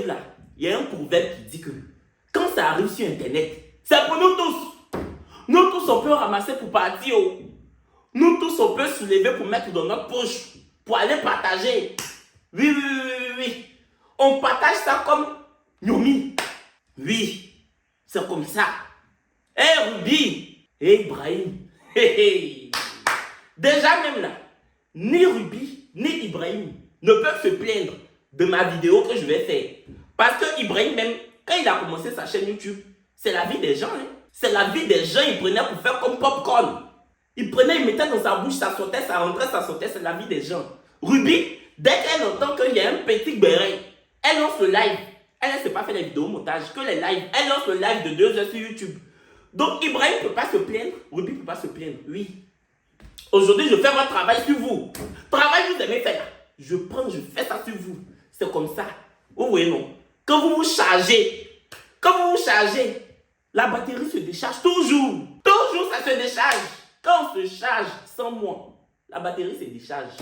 là, il y a un proverbe qui dit que quand ça arrive sur Internet, c'est pour nous tous. Nous tous, on peut ramasser pour partir. Nous tous, on peut soulever pour mettre dans notre poche, pour aller partager. Oui, oui, oui, oui, oui. On partage ça comme Yomi. Oui, c'est comme ça. Hé, Ruby. Hé, Ibrahim. Déjà même là, ni Ruby, ni Ibrahim ne peuvent se plaindre de ma vidéo que je vais faire. Parce que Ibrahim même, quand il a commencé sa chaîne YouTube, c'est la vie des gens. Hein. C'est la vie des gens, il prenait pour faire comme popcorn. Il prenait, il mettait dans sa bouche, ça sautait, ça rentrait, ça sautait, c'est la vie des gens. Ruby, dès qu'elle entend qu'il y a un petit béret, elle lance le live. Elle ne sait pas faire les vidéos montage, que les lives. Elle lance le live de 2 heures sur YouTube. Donc Ibrahim ne peut pas se plaindre, Ruby ne peut pas se plaindre, oui. Aujourd'hui, je fais votre travail sur vous. Travail que vous aimez faire. Je prends, je fais ça sur vous. C'est comme ça. Vous voyez, non? Quand vous vous chargez, la batterie se décharge toujours. Toujours, ça se décharge. Quand on se charge sans moi, la batterie se décharge.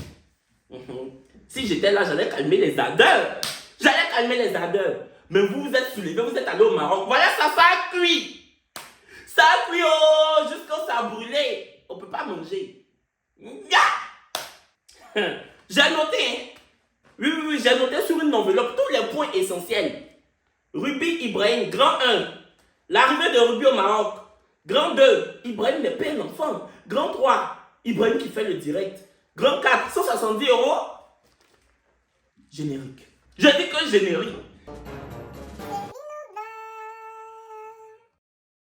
Si j'étais là, j'allais calmer les ardeurs. Mais vous vous êtes soulevés, vous êtes allés au Maroc. Voilà, ça a cuit. Ça a cuit, oh, jusqu'à ça a brûlé. On ne peut pas manger. J'ai noté, hein. Oui, j'ai noté sur une enveloppe tous les points essentiels. Ruby Ibrahim, grand 1. L'arrivée de Ruby au Maroc. Grand 2, Ibrahim n'est pas un enfant. Grand 3, Ibrahim qui fait le direct. Grand 4, 170 €. Générique. Je dis que générique.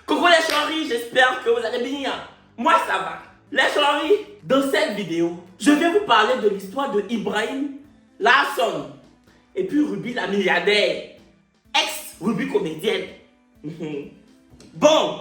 Coucou les chéris, j'espère que vous allez bien. Moi ça va. Les chéris, dans cette vidéo, je vais vous parler de l'histoire de Ibrahim Larsson et puis Ruby la milliardaire, ex-Ruby comédienne. Bon,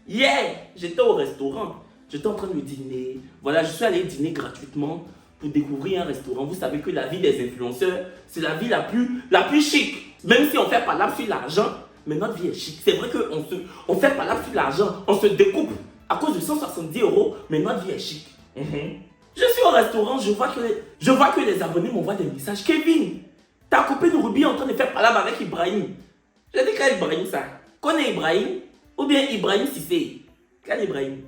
hier, j'étais au restaurant, j'étais en train de dîner. Voilà, je suis allé dîner gratuitement pour découvrir un restaurant. Vous savez que la vie des influenceurs, c'est la vie la plus chic. Même si on fait pas là sur l'argent, mais notre vie est chic. C'est vrai qu'on fait pas là sur l'argent, on se découpe à cause de 170 €, mais notre vie est chic. Je suis au restaurant, je vois que les abonnés m'envoient des messages. Kevin, ta copine Ruby est en train de faire palabre avec Ibrahim. Je dis quel Ibrahim ça? Connais Ibrahim? Ou bien Ibrahim Sissé? Quel Ibrahim?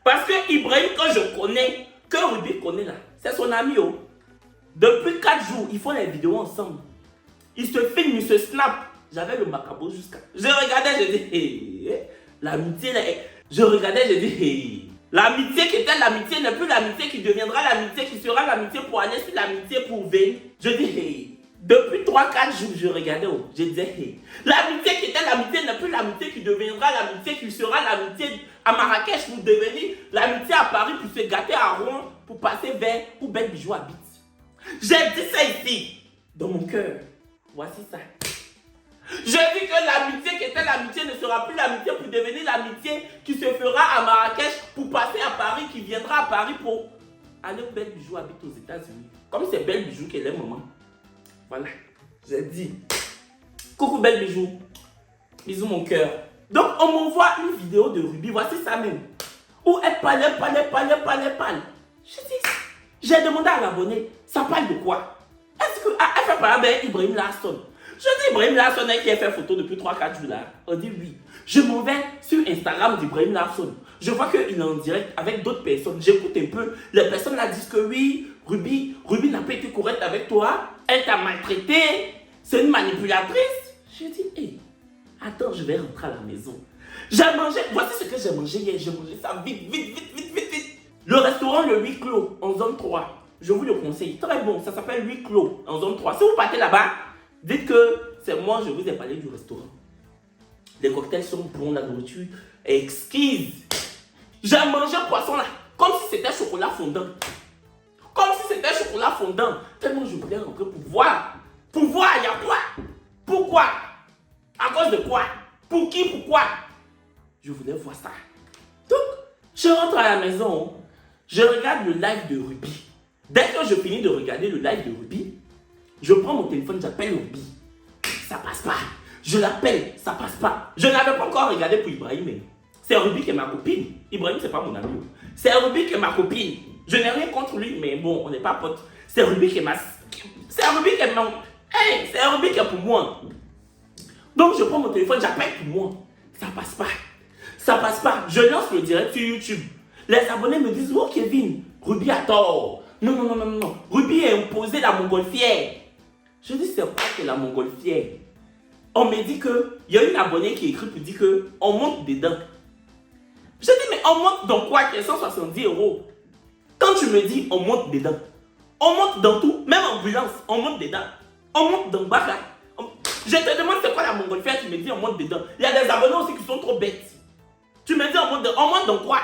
Parce que Ibrahim, quand je connais, que Ruby connaît là, c'est son ami. Oh. Depuis 4 jours, ils font les vidéos ensemble. Ils se filment, ils se snap. J'avais le macabre jusqu'à... Je regardais, je dis, hey, l'amitié là... Je regardais, je dis, hey. L'amitié qui était l'amitié n'est plus l'amitié qui deviendra l'amitié, qui sera l'amitié pour aller sur l'amitié pour venir. Je dis, hey. Depuis 3-4 jours, je regardais, oh. Je disais, hey. L'amitié qui était l'amitié n'est plus l'amitié qui deviendra l'amitié, qui sera l'amitié à Marrakech pour devenir l'amitié à Paris, pour se gâter à Rouen, pour passer vers où Belle Bijou habite. J'ai dit ça ici, dans mon cœur. Voici ça. Je dis que l'amitié qui était l'amitié ne sera plus l'amitié pour devenir l'amitié qui se fera à Marrakech pour passer à Paris, qui viendra à Paris pour aller où Belle Bijou habite aux États-Unis. Comme c'est Belle Bijou qu'elle est, maman. Voilà, j'ai dit. Coucou Belle Bijou. Bisous mon cœur. Donc on m'envoie une vidéo de Ruby, voici ça même. Où elle parle. J'ai demandé à l'abonné, ça parle de quoi? Est-ce qu'elle fait parler avec Ibrahim Larsson? Je dis Ibrahim Larsson qui a fait photo depuis 3-4 jours là. On dit oui. Je m'en vais sur Instagram d'Ibrahim Larsson. Je vois qu'il est en direct avec d'autres personnes. J'écoute un peu. Les personnes là disent que oui, Ruby n'a pas été correcte avec toi. Elle t'a maltraité. C'est une manipulatrice. Je dis, hé, attends, je vais rentrer à la maison. J'ai mangé, voici ce que j'ai mangé hier. J'ai mangé ça vite. Le restaurant Le Huis Clos en zone 3. Je vous le conseille. Très bon. Ça s'appelle Huis Clos en zone 3. Si vous partez là-bas, dites que c'est moi, je vous ai parlé du restaurant. Les cocktails sont bons, la nourriture est exquise. J'ai mangé un poisson là, comme si c'était chocolat fondant. Tellement je voulais rentrer pour voir. Pour voir, il y a quoi? Pourquoi? À cause de quoi? Pour qui? Pourquoi? Je voulais voir ça. Donc, je rentre à la maison. Je regarde le live de Ruby. Dès que je finis de regarder le live de Ruby, je prends mon téléphone, j'appelle Ruby. Ça passe pas. Je l'appelle, ça passe pas. Je n'avais pas encore regardé pour Ibrahim. C'est Ruby qui est ma copine. Ibrahim, c'est pas mon ami. C'est Ruby qui est ma copine. Je n'ai rien contre lui, mais bon, on n'est pas potes. C'est Ruby qui est ma... Hey, c'est un Ruby qui est pour moi. Donc je prends mon téléphone, j'appelle pour moi. Ça passe pas. Ça passe pas. Je lance le direct sur YouTube. Les abonnés me disent, oh Kevin, Ruby a tort. Non, non, non, non, non. Ruby a imposé la montgolfière. Je dis, c'est quoi que la montgolfière? On me dit que, il y a une abonnée qui écrit pour dire que on monte dedans. Je dis, mais on monte dans quoi qui est 170 €? Quand tu me dis on monte dedans, on monte dans tout, même ambulance, on monte dedans. On monte dans Baka. Je te demande c'est quoi la montgolfière, tu me dis on monte dedans. Il y a des abonnés aussi qui sont trop bêtes. Tu me dis on monte dans quoi?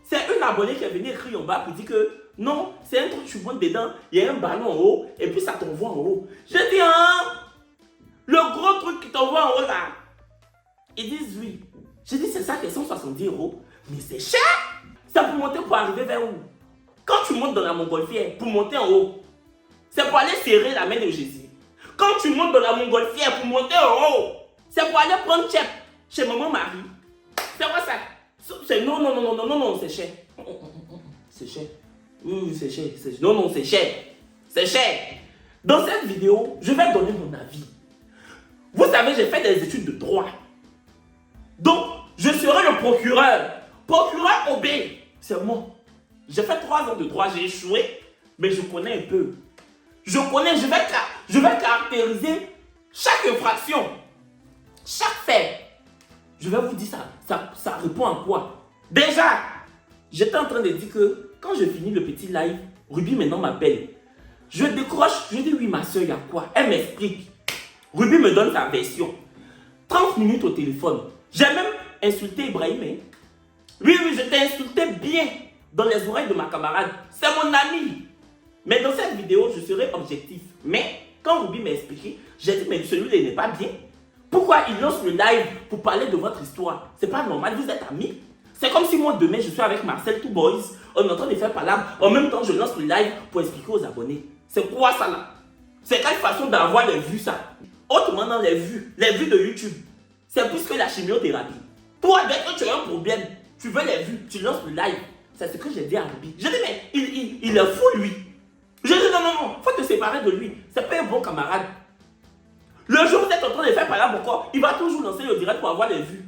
C'est une abonnée qui est venue écrire en bas pour dire que non, c'est un truc, tu montes dedans, il y a un ballon en haut et puis ça t'envoie en haut. Je dis, hein, le gros truc qui t'envoie en haut là. Ils disent oui. Je dis, c'est ça qui est 170 €. Mais c'est cher. C'est pour monter pour arriver vers où? Quand tu montes dans la montgolfière pour monter en haut, c'est pour aller serrer la main de Jésus. Quand tu montes dans la montgolfière pour monter en haut, c'est pour aller prendre chèque chez maman Marie. C'est quoi ça? C'est non, non, non, non, non, non, non, c'est cher. C'est cher. Oui, c'est cher. Non, non, c'est cher. C'est cher. Dans cette vidéo, je vais donner mon avis. Vous savez, j'ai fait des études de droit. Donc, je serai le procureur. Procureur OB, c'est moi. J'ai fait 3 ans de droit, j'ai échoué, mais je connais un peu. Je connais, je vais caractériser chaque infraction, chaque fait. Je vais vous dire ça répond à quoi? Déjà, j'étais en train de dire que quand je finis le petit live, Ruby maintenant m'appelle. Je décroche, je dis oui ma soeur, il y a quoi? Elle m'explique. Ruby me donne sa version. 30 minutes au téléphone. J'ai même insulté Ibrahim. Hein? Oui, je t'ai insulté bien dans les oreilles de ma camarade. C'est mon ami. Mais dans cette vidéo, je serai objectif. Mais quand Ruby m'a expliqué, j'ai dit, mais celui-là n'est pas bien. Pourquoi il lance le live pour parler de votre histoire? C'est pas normal, vous êtes amis. C'est comme si moi demain, je suis avec Marcel Two Boys, on est en train de faire palabre. En même temps, je lance le live pour expliquer aux abonnés. C'est quoi ça là? C'est quelle façon d'avoir les vues ça? Autrement dans les vues de YouTube. C'est plus que la chimiothérapie. Toi, dès que tu as un problème, tu veux les vues, tu lances le live. C'est ce que j'ai dit à Ruby. Je dis, mais il est fou lui. Je dis, non, non, non, faut te séparer de lui. C'est pas un bon camarade. Le jour où vous êtes en train de faire palabre encore, il va toujours lancer le direct pour avoir les vues.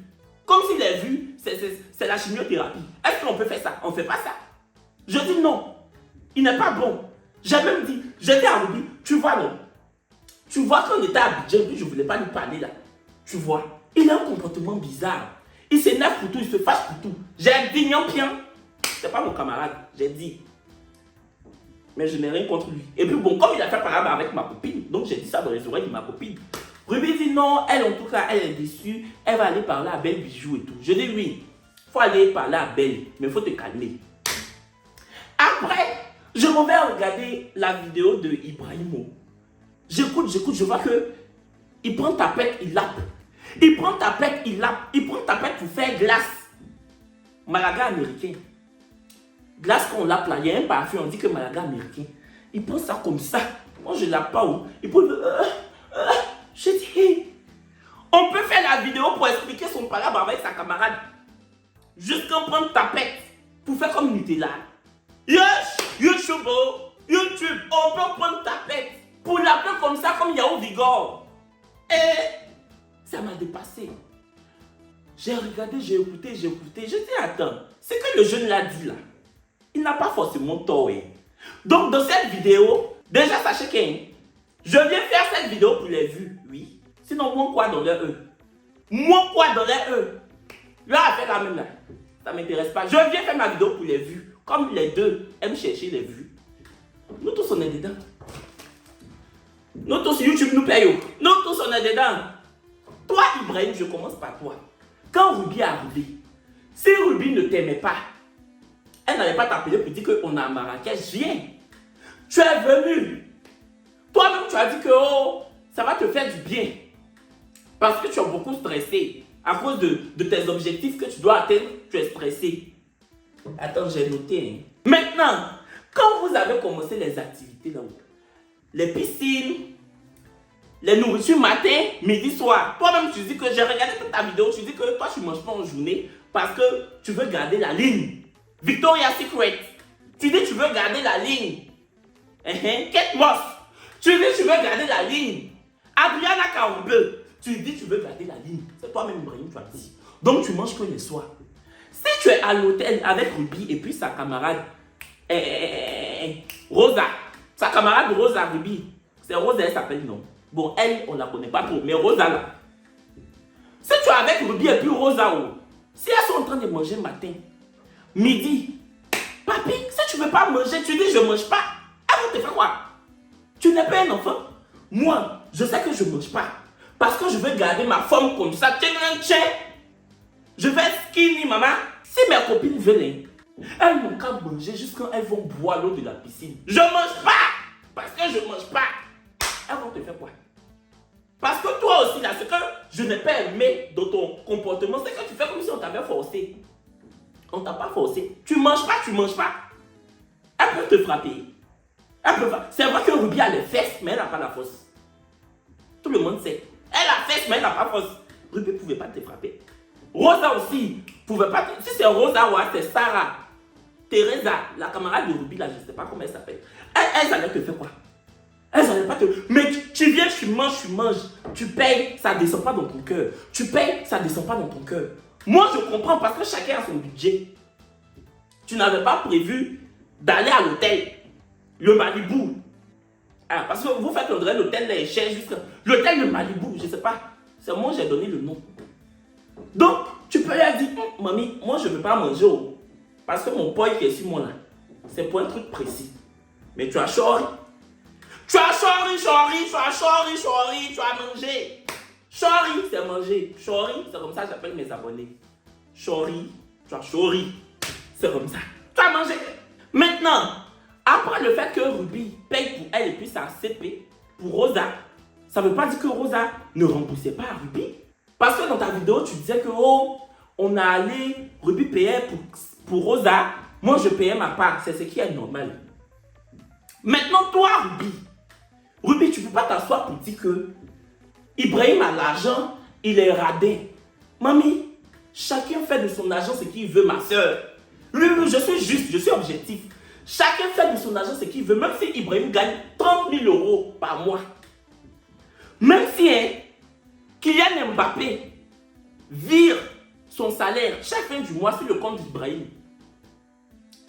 Comme si les vues, c'est la chimiothérapie. Est-ce qu'on peut faire ça? On ne fait pas ça. Je dis non. Il n'est pas bon. J'ai même dit, j'ai dit à Ruby, tu vois non? Tu vois qu'on était à Abidjan, je ne voulais pas lui parler là. Tu vois, il a un comportement bizarre. Il s'énerve pour tout, il se fâche pour tout. J'ai dit non, bien. C'est pas mon camarade, j'ai dit. Mais je n'ai rien contre lui. Et puis bon, comme il a fait palabre avec ma copine, donc j'ai dit ça dans les oreilles de ma copine. Ruby dit non, elle en tout cas, elle est déçue. Elle va aller parler à Belle Bijou et tout. Je dis oui, il faut aller parler à Belle, mais il faut te calmer. Après, je m'en vais regarder la vidéo de Ibrahimo. J'écoute, je vois que il prend ta pète, il lappe. Il prend ta pète, il lappe. Il prend ta pète pour faire glace. Malaga américain. Glace qu'on lappe là, il y a un parfum, on dit que Malaga américain. Il prend ça comme ça. Moi, je ne lappe pas. Où il prend je dis, hey, on peut faire la vidéo pour expliquer son palabre avec sa camarade. Jusqu'à prendre ta pète pour faire comme Nutella. Yes, YouTube, on peut prendre ta pète pour l'appeler comme ça, comme Yahoo Vigor. Et ça m'a dépassé. J'ai regardé, j'ai écouté. Je dis, attends, c'est que le jeune l'a dit là. Il n'a pas forcément tort. Hein. Donc, dans cette vidéo, déjà, sachez que je viens faire cette vidéo pour les vues, oui. Sinon, moi, quoi dans leur E? Moi, quoi dans leur E? Là, fait la même là. Ça ne m'intéresse pas. Je viens faire ma vidéo pour les vues. Comme les deux aiment chercher les vues. Nous tous, on est dedans. Nous tous, YouTube nous paye. Nous tous, on est dedans. Toi, Ibrahim, je commence par toi. Quand Ruby est arrivé, si Ruby ne t'aimait pas, elle n'allait pas t'appeler pour dire qu'on est à Marrakech. Viens. Tu es venu. Toi-même, tu as dit que oh, ça va te faire du bien. Parce que tu es beaucoup stressé. À cause de tes objectifs que tu dois atteindre, tu es stressé. Attends, j'ai noté. Hein. Maintenant, quand vous avez commencé les activités là-haut, les piscines, les nourritures matin, midi, soir, toi-même tu dis que j'ai regardé toute ta vidéo, tu dis que toi tu ne manges pas en journée parce que tu veux garder la ligne. Victoria's Secret, tu dis que tu veux garder la ligne. Kate Moss, tu dis que tu veux garder la ligne. Adriana Karoube, tu dis tu veux garder la ligne. C'est toi-même, Ibrahim, tu as dit. Donc tu manges que les soirs. Si tu es à l'hôtel avec Ruby et puis sa camarade Rosa, sa camarade Rosa Ruby, c'est Rosa, elle s'appelle non. Bon, elle, on la connaît pas trop, mais Rosa là. Si tu es avec Ruby et puis Rosa, si elles sont en train de manger matin, midi, papi, si tu veux pas manger, tu dis je mange pas. Elles vont te faire quoi? Tu n'es pas un enfant. Moi, je sais que je ne mange pas. Parce que je veux garder ma forme comme ça. Je vais être skinny, maman. Si mes copines veulent, elles n'ont qu'à manger jusqu'à quand elles vont boire l'eau de la piscine. Je ne mange pas. Parce que je ne mange pas. Elles vont te faire quoi? Parce que toi aussi, là, ce que je n'ai pas aimé dans ton comportement, c'est que tu fais comme si on t'avait forcé. On t'a pas forcé. Tu manges pas, tu manges pas. Elles peuvent te frapper. C'est vrai que Ruby a les fesses, mais elle n'a pas la force. Tout le monde sait. Elle a les fesses, mais elle n'a pas la force. Ruby ne pouvait pas te frapper. Rosa aussi pouvait pas. Si c'est Rosa ou c'est Sarah, Teresa, la camarade de Ruby, là, je ne sais pas comment elle s'appelle. Elles allaient te faire quoi? Elles allaient pas te. Mais tu viens, tu manges. Tu payes, ça ne descend pas dans ton cœur. Tu payes, ça ne descend pas dans ton cœur. Moi, je comprends parce que chacun a son budget. Tu n'avais pas prévu d'aller à l'hôtel. Le Malibu. Ah, parce que vous faites l'hôtel les cher jusqu'à. L'hôtel le Malibu, je ne sais pas. C'est moi j'ai donné le nom. Donc, tu peux leur dire, mamie, moi je ne veux pas manger. Parce que mon poil qui est sur moi là, c'est pour un truc précis. Mais tu as chori. Tu as chori, tu as mangé. Chori, c'est manger. Chori, c'est comme ça que j'appelle mes abonnés. Chori, tu as chori. C'est comme ça. Tu as mangé. Maintenant, après le fait que Ruby paye pour elle et puis sa CP pour Rosa, ça ne veut pas dire que Rosa ne remboursait pas à Ruby. Parce que dans ta vidéo, tu disais que on a allé, Ruby payait pour Rosa, moi je payais ma part. C'est ce qui est normal. Maintenant, toi, Ruby, tu ne peux pas t'asseoir pour dire que Ibrahim a l'argent, il est radin. Mamie, chacun fait de son argent ce qu'il veut, ma soeur. Je suis juste, je suis objectif. Chacun fait de son argent ce qu'il veut, même si Ibrahim gagne 30 000 € par mois. Même si Kylian Mbappé vire son salaire chaque fin du mois sur le compte d'Ibrahim,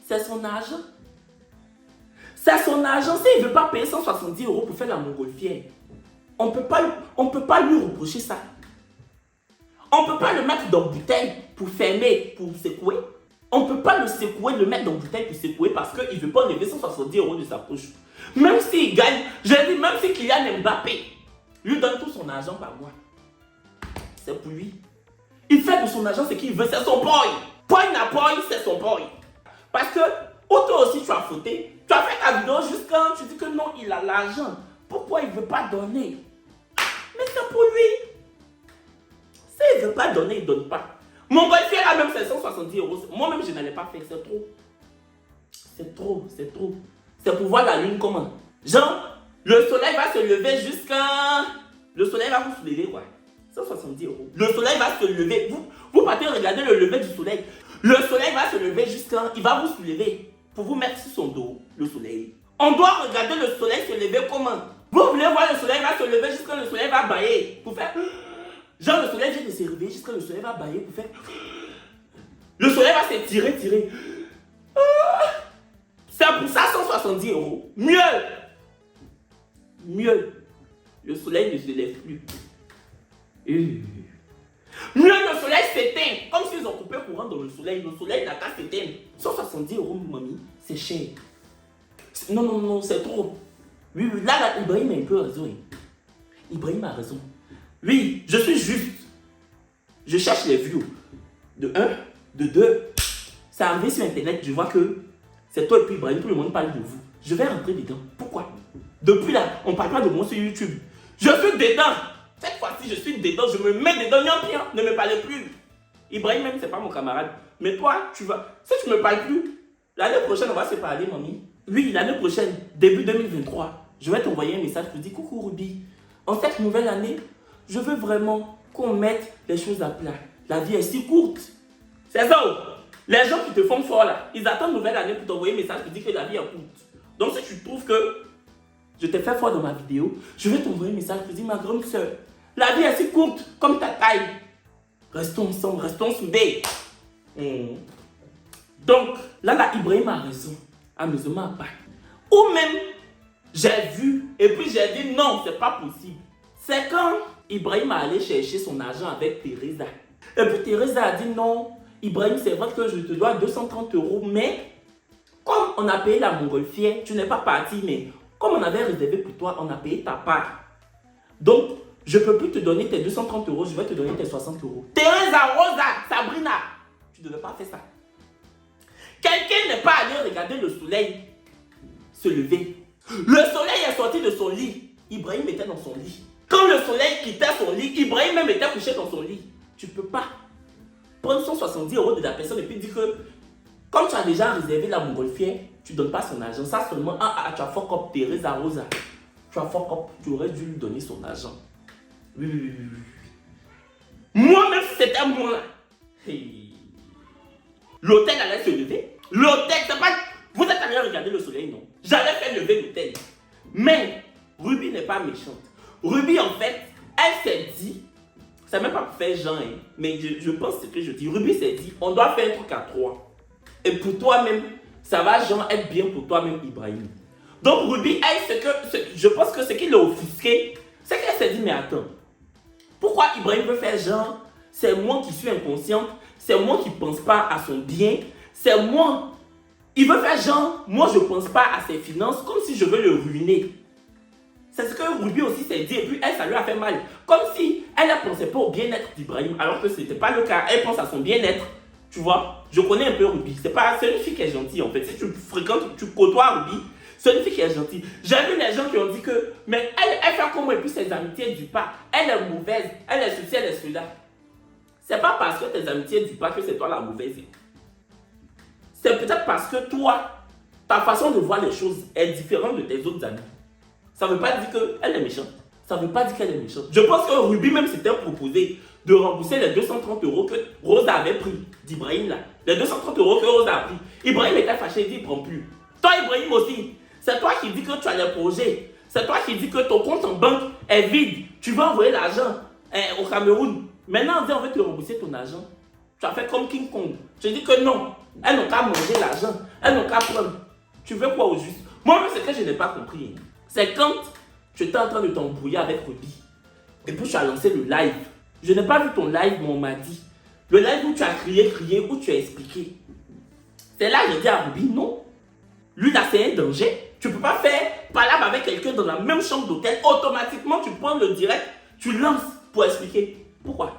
c'est son argent. C'est son argent. S'il ne veut pas payer 170 € pour faire la montgolfière, on ne peut pas lui reprocher ça. On ne peut pas le mettre dans une bouteille pour fermer, pour secouer. On ne peut pas le secouer, le mettre dans une bouteille pour secouer parce qu'il ne veut pas enlever 170 € de sa poche. Même s'il gagne, je dis, même si Kylian Mbappé lui donne tout son argent par mois, c'est pour lui. Il fait de son argent ce qu'il veut, c'est son boy. Boy n'a boy, c'est son boy. Parce que, toi aussi tu as fauté, tu as fait ta vidéo jusqu'à quand tu dis que non, il a l'argent. Pourquoi il ne veut pas donner? Mais c'est pour lui. S'il ne veut pas donner, il ne donne pas. Mon boyfriend a même fait 170 €. Moi-même, je n'allais pas faire. C'est trop. C'est trop, c'est trop. C'est pour voir la lune comment. Genre, le soleil va se lever jusqu'à. Le soleil va vous soulever quoi. 170 €. Le soleil va se lever. Vous partez regarder le lever du soleil. Le soleil va se lever jusqu'à. Il va vous soulever. Pour vous mettre sur son dos, le soleil. On doit regarder le soleil se lever comment. Vous voulez voir le soleil va se lever jusqu'à le soleil va bailler. Pour faire. Genre, le soleil vient de se réveiller jusqu'à le soleil va bailler pour faire. Le soleil va s'étirer, tirer. C'est pour ça 170 €. Mieux. Le soleil ne se lève plus. Mieux, le soleil s'éteint. Comme s'ils ont coupé courant dans le soleil. Le soleil n'a qu'à s'éteindre. 170 €, mamie, c'est cher. Non, c'est trop. Oui, là, Ibrahim a un peu raison. Ibrahim a raison. Oui, je suis juste. Je cherche les views. De 1, de 2. C'est arrivé sur internet, je vois que c'est toi et puis Ibrahim, tout le monde parle de vous. Je vais rentrer dedans. Pourquoi? Depuis là, on ne parle pas de moi sur YouTube. Je suis dedans. Cette fois-ci, je suis dedans. Je me mets dedans. Ne me parlez plus. Ibrahim, même, c'est pas mon camarade. Mais toi, tu vas. Si tu ne me parles plus, l'année prochaine, on va se parler, mamie. Oui, l'année prochaine, début 2023, je vais t'envoyer un message pour dire coucou Ruby. En cette nouvelle année, je veux vraiment qu'on mette les choses à plat. La vie est si courte. C'est ça. Les gens qui te font fort là, ils attendent nouvelle année pour t'envoyer un message pour dire que la vie est courte. Donc si tu trouves que Je t'ai fait fort dans ma vidéo. Je vais t'envoyer un message pour dire, ma grande soeur, la vie est si courte comme ta taille. Restons ensemble, restons soudés. Donc, là, Ibrahim a raison. Amusement à part. Ou même, j'ai vu, et puis j'ai dit non, c'est pas possible. C'est quand Ibrahim a allé chercher son argent avec Teresa. Et puis Teresa a dit non, Ibrahim, c'est vrai que je te dois 230 €, mais comme on a payé la montgolfière, tu n'es pas parti, mais comme on avait réservé pour toi, on a payé ta part. Donc, je ne peux plus te donner tes 230 €, je vais te donner tes 60 €. Teresa, Rosa, Sabrina, tu ne devais pas faire ça. Quelqu'un n'est pas allé regarder le soleil se lever. Le soleil est sorti de son lit. Ibrahim était dans son lit. Quand le soleil quittait son lit, Ibrahim même était couché dans son lit. Tu ne peux pas prendre 170 € de la personne et puis dire que comme tu as déjà réservé la montgolfière, tu ne donnes pas son argent. Ça seulement, tu as fuck up Teresa Rosa. Tu as fuck up, tu aurais dû lui donner son argent. Oui. Moi-même, si c'était moi, l'hôtel allait se lever. L'hôtel, c'est pas... Vous êtes allé regarder le soleil, non? J'allais faire lever l'hôtel. Mais Ruby n'est pas méchante. Ruby, en fait, elle s'est dit, c'est même pas pour faire genre, hein, mais je pense ce que je dis. Ruby s'est dit, on doit faire un truc à 3. Et pour toi-même, ça va genre être bien pour toi-même, Ibrahim. Donc Ruby, je pense que ce qui l'a offusqué, c'est qu'elle s'est dit, mais attends, pourquoi Ibrahim veut faire genre, c'est moi qui suis inconsciente, c'est moi qui ne pense pas à son bien, c'est moi. Il veut faire genre, moi je ne pense pas à ses finances, comme si je veux le ruiner. C'est ce que Ruby aussi s'est dit, et puis elle, ça lui a fait mal. Comme si elle ne pensait pas au bien-être d'Ibrahim, alors que ce n'était pas le cas. Elle pense à son bien-être, tu vois. Je connais un peu Ruby, c'est une fille qui est gentille en fait. Si tu fréquentes, tu côtoies Ruby, c'est une fille qui est gentille. J'ai vu les gens qui ont dit que, mais elle fait comme moi, et puis ses amitiés du pas. Elle est mauvaise, elle est ceci, elle est cela. C'est pas parce que tes amitiés du pas que c'est toi la mauvaise. C'est peut-être parce que toi, ta façon de voir les choses est différente de tes autres amis. Ça ne veut pas dire qu'elle est méchante. Ça ne veut pas dire qu'elle est méchante. Je pense que Ruby même s'était proposé de rembourser les 230 € que Rosa avait pris d'Ibrahim là. Les 230 € que Rosa a pris. Ibrahim était fâché, il dit il ne prend plus. Toi Ibrahim aussi, c'est toi qui dis que tu as les projets. C'est toi qui dis que ton compte en banque est vide. Tu vas envoyer l'argent au Cameroun. Maintenant on dit on veut te rembourser ton argent. Tu as fait comme King Kong. Je dis que non. Elles n'ont qu'à manger l'argent. Elles n'ont qu'à prendre. Tu veux quoi au juste? Moi-même, c'est que je n'ai pas compris. C'est quand tu étais en train de t'embrouiller avec Ruby. Et puis tu as lancé le live. Je n'ai pas vu ton live, mais on m'a dit. Le live où tu as crié, où tu as expliqué. C'est là que j'ai dit à Ruby, non. Lui là, c'est un danger. Tu ne peux pas faire palabre avec quelqu'un dans la même chambre d'hôtel. Automatiquement, tu prends le direct, tu lances pour expliquer. Pourquoi?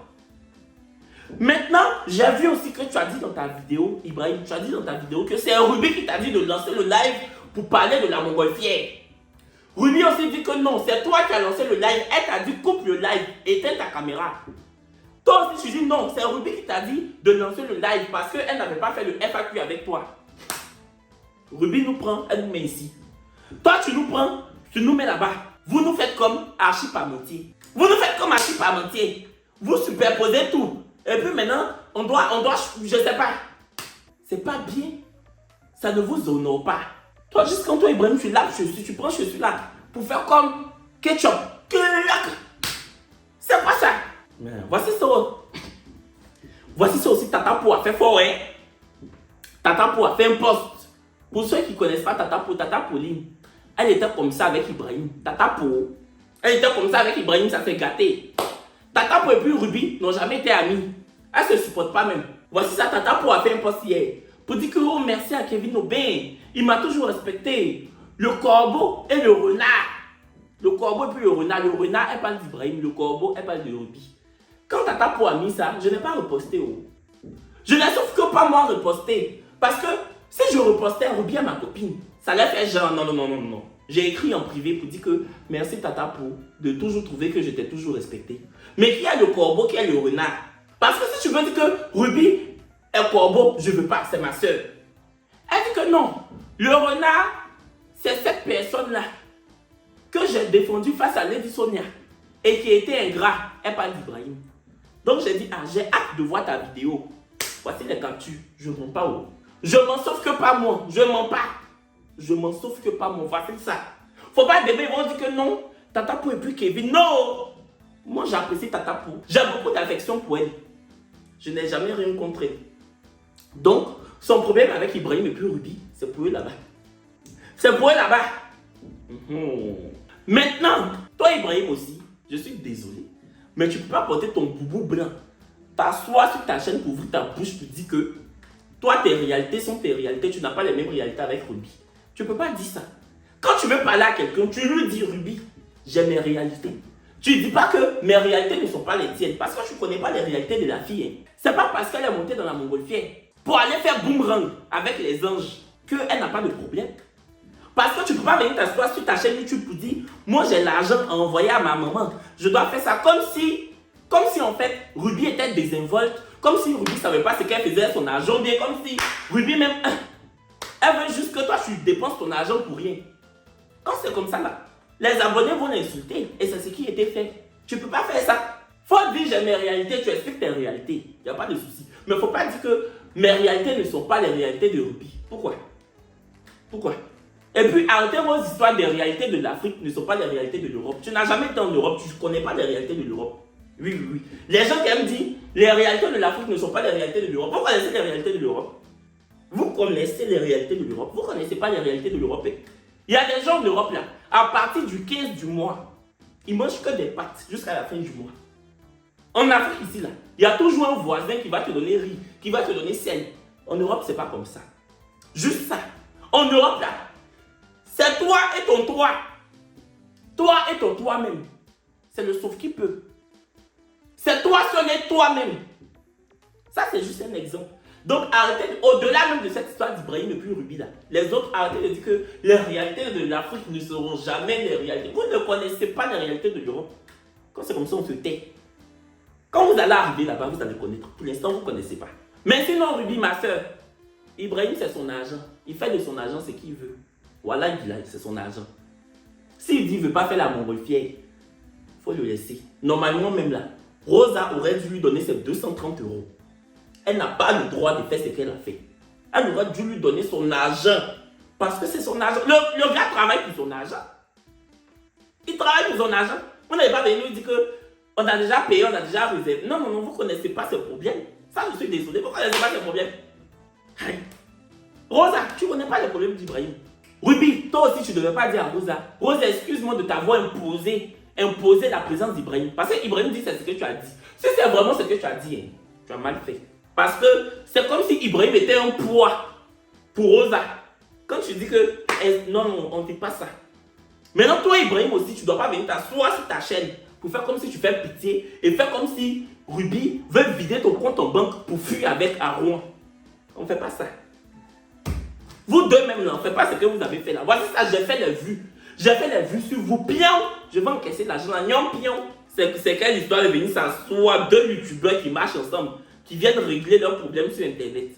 Maintenant, j'ai vu aussi que tu as dit dans ta vidéo, Ibrahim, tu as dit dans ta vidéo que c'est Ruby qui t'a dit de lancer le live pour parler de la montgolfière. Ruby aussi dit que non, c'est toi qui as lancé le live. Elle t'a dit coupe le live, éteins ta caméra. Toi aussi tu dis non, c'est Ruby qui t'a dit de lancer le live parce qu'elle n'avait pas fait le FAQ avec toi. Ruby nous prend, elle nous met ici. Toi tu nous prends, tu nous mets là-bas. Vous nous faites comme Archie Parmentier. Vous nous faites comme Archie Parmentier. Vous superposez tout. Et puis maintenant, on doit, je sais pas. C'est pas bien. Ça ne vous honore pas. Toi, juste quand toi, Ibrahim, tu laves chaussures, tu prends chaussures là pour faire comme ketchup. C'est pas ça. Voici ça. Voici ça aussi, Tata Pou a fait fort, hein. Tata Pou a fait un post. Pour ceux qui ne connaissent pas Tata Pauline, elle était comme ça avec Ibrahim. Tata Pou, elle était comme ça avec Ibrahim, ça s'est gâté. Tata Pou et puis Ruby n'ont jamais été amis. Elles ne se supportent pas même. Voici ça, Tata Pou a fait un post hier. Pour dire que oh, merci à Kevin Aubin. Il m'a toujours respecté. Le corbeau et le renard. Le corbeau et puis le renard. Le renard, elle parle d'Ibrahim. Le corbeau, elle parle de Ruby. Quand Tata Pou a mis ça, je n'ai pas reposté. Oh. Je n'ai sauf que pas moi reposté. Parce que si je repostais Ruby à ma copine, ça allait faire genre non. J'ai écrit en privé pour dire que merci Tata Pou de toujours trouver que j'étais toujours respecté. Mais qui est le corbeau, qui est le renard? Parce que si tu veux dire que Ruby est corbeau, je ne veux pas, c'est ma soeur. Elle dit que non. Le renard, c'est cette personne-là que j'ai défendue face à Lady Sonia et qui était ingrat. Elle parle d'Ibrahim. Donc j'ai dit, j'ai hâte de voir ta vidéo. Voici les captures. Je ne mens pas. Oh. Je m'en sauve que pas moi. Je ne mens pas. Je m'en sauve que pas moi. Voici ça. Faut pas débattre, ils vont dire que non. Tata Pou et puis Kevin, non. Moi, j'apprécie Tata Pou. J'ai beaucoup d'affection pour elle. Je n'ai jamais rien contre elle. Donc, son problème avec Ibrahim et puis Ruby, c'est pour eux là-bas. C'est pour eux là-bas. Maintenant, toi Ibrahim aussi, je suis désolé, mais tu ne peux pas porter ton boubou blanc, t'asseoir sur ta chaîne pour ouvrir ta bouche pour dire que toi, tes réalités sont tes réalités, tu n'as pas les mêmes réalités avec Ruby. Tu ne peux pas dire ça. Quand tu veux parler à quelqu'un, tu lui dis Ruby, j'ai mes réalités. Tu ne dis pas que mes réalités ne sont pas les tiennes, parce que tu ne connais pas les réalités de la fille. Hein. C'est pas parce qu'elle est montée dans la montgolfière pour aller faire boomerang avec les anges qu'elle n'a pas de problème. Parce que tu ne peux pas venir t'asseoir sur ta chaîne YouTube pour dire moi j'ai l'argent à envoyer à ma maman. Je dois faire ça comme si en fait Ruby était désinvolte, comme si Ruby ne savait pas ce qu'elle faisait à son argent, bien comme si Ruby même elle veut juste que toi tu dépenses ton argent pour rien. Quand c'est comme ça là, les abonnés vont l'insulter et c'est ce qui était fait. Tu ne peux pas faire ça. Faut dire j'ai mes réalités, tu expliques tes réalités. Il n'y a pas de souci. Mais il ne faut pas dire que mes réalités ne sont pas les réalités de Ruby. Pourquoi? Pourquoi? Et puis arrêtez vos histoires des réalités de l'Afrique ne sont pas les réalités de l'Europe. Tu n'as jamais été en Europe, tu ne connais pas les réalités de l'Europe. Oui, oui, oui. Les gens qui aiment dire les réalités de l'Afrique ne sont pas les réalités de l'Europe. Vous connaissez les réalités de l'Europe? Vous connaissez les réalités de l'Europe. Vous ne connaissez pas les réalités de l'Europe. Il y a des gens en Europe là, à partir du 15 du mois, ils mangent que des pâtes jusqu'à la fin du mois. En Afrique ici là, il y a toujours un voisin qui va te donner riz, qui va te donner sel. En Europe, c'est pas comme ça. Juste ça. En Europe là, c'est toi et ton toi. Toi et ton toi-même. C'est le sauve qui peut. C'est toi seul et toi-même. Ça, c'est juste un exemple. Donc, arrêtez, au-delà même de cette histoire d'Ibrahim et puis Ruby là, les autres, arrêtez de dire que les réalités de l'Afrique ne seront jamais les réalités. Vous ne connaissez pas les réalités de l'Europe. Quand c'est comme ça, on se tait. Quand vous allez arriver là-bas, vous allez connaître. Pour l'instant, vous ne connaissez pas. Mais sinon, Ruby, ma soeur, Ibrahim, c'est son argent. Il fait de son argent ce qu'il veut. Voilà, c'est son argent. S'il dit qu'il ne veut pas faire la montgolfière, il faut le laisser. Normalement, même là, Rosa aurait dû lui donner ses 230 €. Elle n'a pas le droit de faire ce qu'elle a fait. Elle aurait dû lui donner son argent. Parce que c'est son argent. Le gars travaille pour son argent. Il travaille pour son argent. Vous n'avez pas venu lui dire qu'on a déjà payé, on a déjà réservé. Non, non, non, vous ne connaissez pas ce problème. Ça, je suis désolé. Vous ne connaissez pas ce problème. Aïe. Rosa, tu ne connais pas le problème d'Ibrahim. Ruby, toi aussi, tu ne devais pas dire à Rosa. Rosa, excuse-moi de t'avoir imposé la présence d'Ibrahim. Parce que Ibrahim dit c'est ce que tu as dit. Si c'est vraiment ce que tu as dit, hein, tu as mal fait. Parce que c'est comme si Ibrahim était un poids pour Rosa. Quand tu dis que non, non, on ne dit pas ça. Maintenant, toi, Ibrahim aussi, tu ne dois pas venir t'asseoir sur ta chaîne pour faire comme si tu fais pitié et faire comme si Ruby veut vider ton compte en banque pour fuir avec à Rouen. On ne fait pas ça. Vous deux même, ne faites pas ce que vous avez fait là. Voici ça, j'ai fait les vues. J'ai fait les vues sur vous. Pion, je vais encaisser l'argent. Pion, c'est quelle histoire de venir s'asseoir deux youtubeurs qui marchent ensemble, qui viennent régler leurs problèmes sur internet.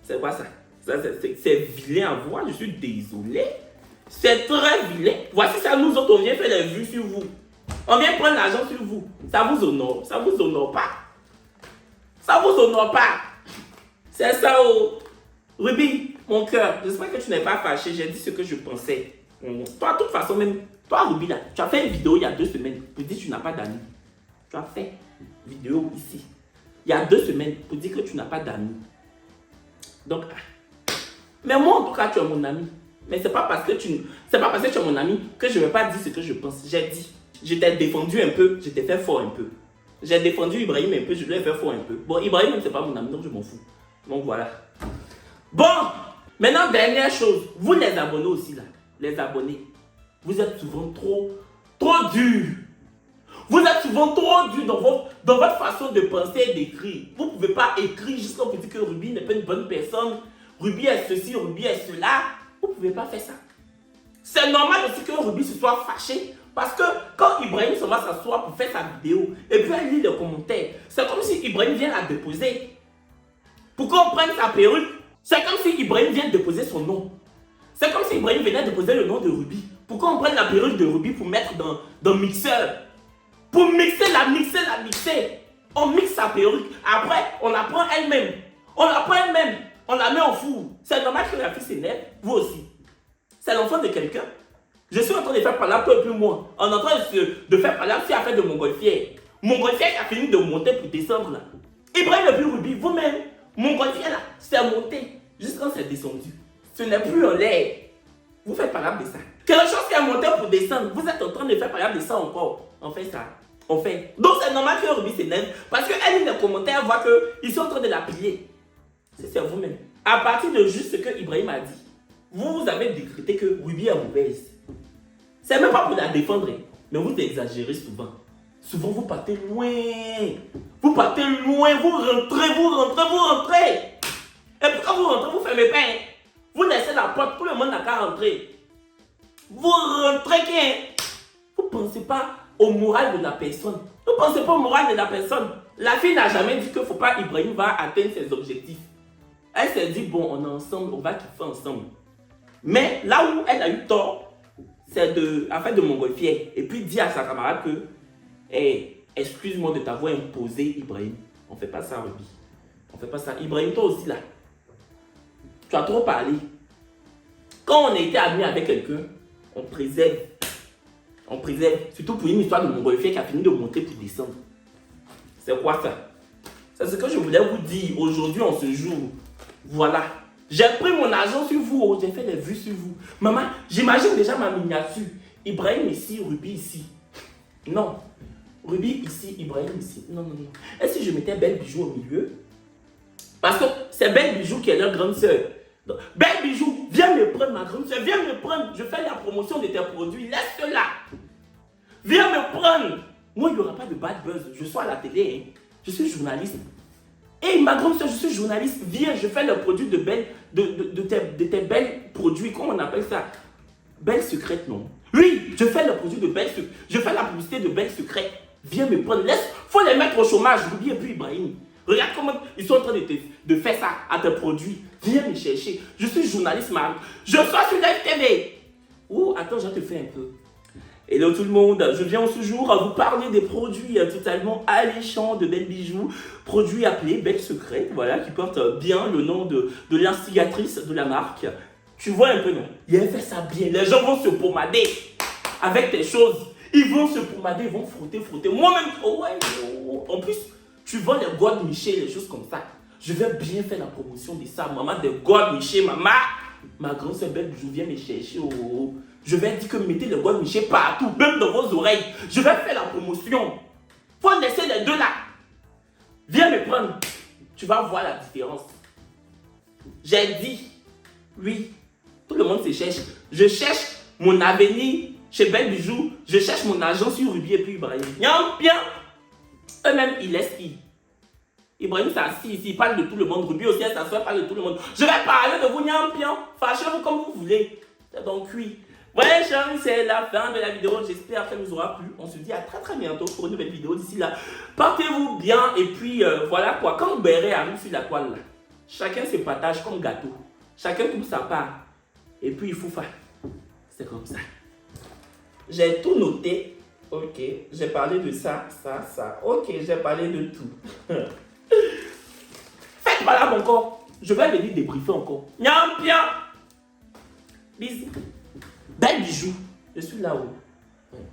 C'est quoi ça? C'est vilain à voir, je suis désolé. C'est très vilain. Voici ça, nous autres, on vient faire les vues sur vous. On vient prendre l'argent sur vous. Ça vous honore. Ça vous honore pas. Ça vous honore pas. C'est ça, oh. Ruby, mon cœur, j'espère que tu n'es pas fâché. J'ai dit ce que je pensais. Toi, de toute façon, même toi, Ruby, là, tu as fait une vidéo il y a 2 semaines pour dire que tu n'as pas d'amis. Tu as fait une vidéo ici. Il y a 2 semaines pour dire que tu n'as pas d'amis. Donc, mais moi, en tout cas, tu es mon ami. Mais c'est pas parce que tu es mon ami que je ne vais pas dire ce que je pense. J'ai dit. Je t'ai défendu un peu, je t'ai fait fort un peu. J'ai défendu Ibrahim un peu, je lui ai fait fort un peu. Bon, Ibrahim, c'est pas mon ami, donc je m'en fous. Donc voilà. Bon, maintenant, dernière chose. Vous les abonnés aussi là, les abonnés, vous êtes souvent trop durs. Vous êtes souvent trop durs dans votre façon de penser et d'écrire. Vous ne pouvez pas écrire jusqu'à vous dire que Ruby n'est pas une bonne personne. Ruby est ceci, Ruby est cela. Vous ne pouvez pas faire ça. C'est normal aussi que Ruby se soit fâché. Parce que quand Ibrahim se va s'asseoir pour faire sa vidéo et puis elle lit les commentaires, c'est comme si Ibrahim vient la déposer. Pour qu'on prenne sa perruque, c'est comme si Ibrahim vient déposer son nom. C'est comme si Ibrahim venait déposer le nom de Ruby. Pour qu'on prenne la perruque de Ruby pour mettre dans le mixeur. Pour mixer. On mixe sa perruque. Après, on la prend elle-même. On la met au four. C'est normal que la fille s'énerve. Vous aussi. C'est l'enfant de quelqu'un. Je suis en train de faire parler peu plus moins. On est en train de faire parler aussi affaire de Montgolfière. Montgolfière qui a fini de monter pour descendre là. Ibrahim le plus Ruby, vous-même, Montgolfière là, c'est monté jusqu'à c'est descendu. Ce n'est plus en l'air. Vous faites parler de ça. Quelque chose qui a monté pour descendre, vous êtes en train de faire parler de ça encore. On fait ça. On fait. Donc c'est normal que Ruby s'énerve parce qu'elle lit les commentaires, voit qu'ils sont en train de la plier. C'est vous-même. À partir de juste ce que Ibrahim a dit, vous avez décrété que Ruby est mauvaise. C'est même pas pour la défendre, mais vous exagérez souvent. Souvent vous partez loin. Vous partez loin, vous rentrez. Et puis quand vous rentrez, vous fermez pas. Vous laissez la porte, tout le monde n'a qu'à rentrer. Vous rentrez qui? Vous ne pensez pas au moral de la personne. Vous ne pensez pas au moral de la personne. La fille n'a jamais dit qu'il ne faut pas Ibrahim va atteindre ses objectifs. Elle s'est dit, bon, on est ensemble, on va kiffer ensemble. Mais là où elle a eu tort, c'est de Montgolfière. Et puis dit à sa camarade que, hey, excuse-moi de t'avoir imposé, Ibrahim. On ne fait pas ça, Ruby. On ne fait pas ça. Ibrahim, toi aussi là. Tu as trop parlé. Quand on a été amis avec quelqu'un, on préserve. On préserve. Surtout pour une histoire de Montgolfière qui a fini de monter pour descendre. C'est quoi ça? C'est ce que je voulais vous dire aujourd'hui en ce jour. Voilà. J'ai pris mon argent sur vous. J'ai fait des vues sur vous. Maman, j'imagine déjà ma miniature. Ibrahim ici, Ruby ici. Non. Ruby ici, Ibrahim ici. Non. Et si je mettais Belle Bijou au milieu? Parce que c'est Belle Bijou qui est leur grande sœur. Belle Bijou, viens me prendre ma grande soeur, viens me prendre, je fais la promotion de tes produits, laisse-la. Viens me prendre. Moi, il n'y aura pas de bad buzz, je suis à la télé, hein. Je suis journaliste. Et ma grande soeur, je suis journaliste, viens, je fais le produit de tes belles produits, comment on appelle ça? Belles secrètes, non? Oui, je fais le produit de belles secrètes, je fais la publicité de belles secrètes. Viens me prendre, faut les mettre au chômage, Ruby et puis Ibrahim. Regarde comment ils sont en train de faire ça à tes produits. Viens me chercher. Je suis journaliste, Marie. Je suis sur Live TV. Oh, attends, je te fais un peu. Hello tout le monde. Je viens ce jour à vous parler des produits totalement alléchants de Belle Bijou. Produits appelés Belle Secrète, voilà, qui portent bien le nom de l'instigatrice de la marque. Tu vois un peu, non? Il a fait ça bien. Les gens vont se pommader avec tes choses. Ils vont se pommader, ils vont frotter. Moi-même, oh ouais, oh. En plus, tu vends les God Miché, les choses comme ça. Je vais bien faire la promotion de ça. Maman, des God Miché, maman. Ma grande soeur Belle Bijou vient me chercher. Oh. Je vais dire que mettez les God Miché partout, même dans vos oreilles. Je vais faire la promotion. Faut laisser les deux là. Viens me prendre. Tu vas voir la différence. J'ai dit, oui, tout le monde se cherche. Je cherche mon avenir chez Belle Bijou. Je cherche mon argent sur Ruby et puis Ibrahim. Bien. Eux-mêmes, ils laissent qui? Ibrahim s'assit ici, il parle de tout le monde. Ruby aussi, elle s'assoit, parle de tout le monde. Je vais parler de vous, Nyampion. Fâchez-vous comme vous voulez. C'est donc oui. Ouais, chérie, c'est la fin de la vidéo. J'espère qu'elle vous aura plu. On se dit à très bientôt pour une nouvelle vidéo. D'ici là, portez-vous bien. Et puis, voilà quoi. Quand Béré arrive sur la toile, là, chacun se partage comme gâteau. Chacun trouve sa part. Et puis, il faut faire. C'est comme ça. J'ai tout noté. Ok, j'ai parlé de ça. Ok, j'ai parlé de tout. Faites malade encore. Je vais venir débriefer encore. Nyam bien. Bisous. Belle Bijou. Je suis là-haut.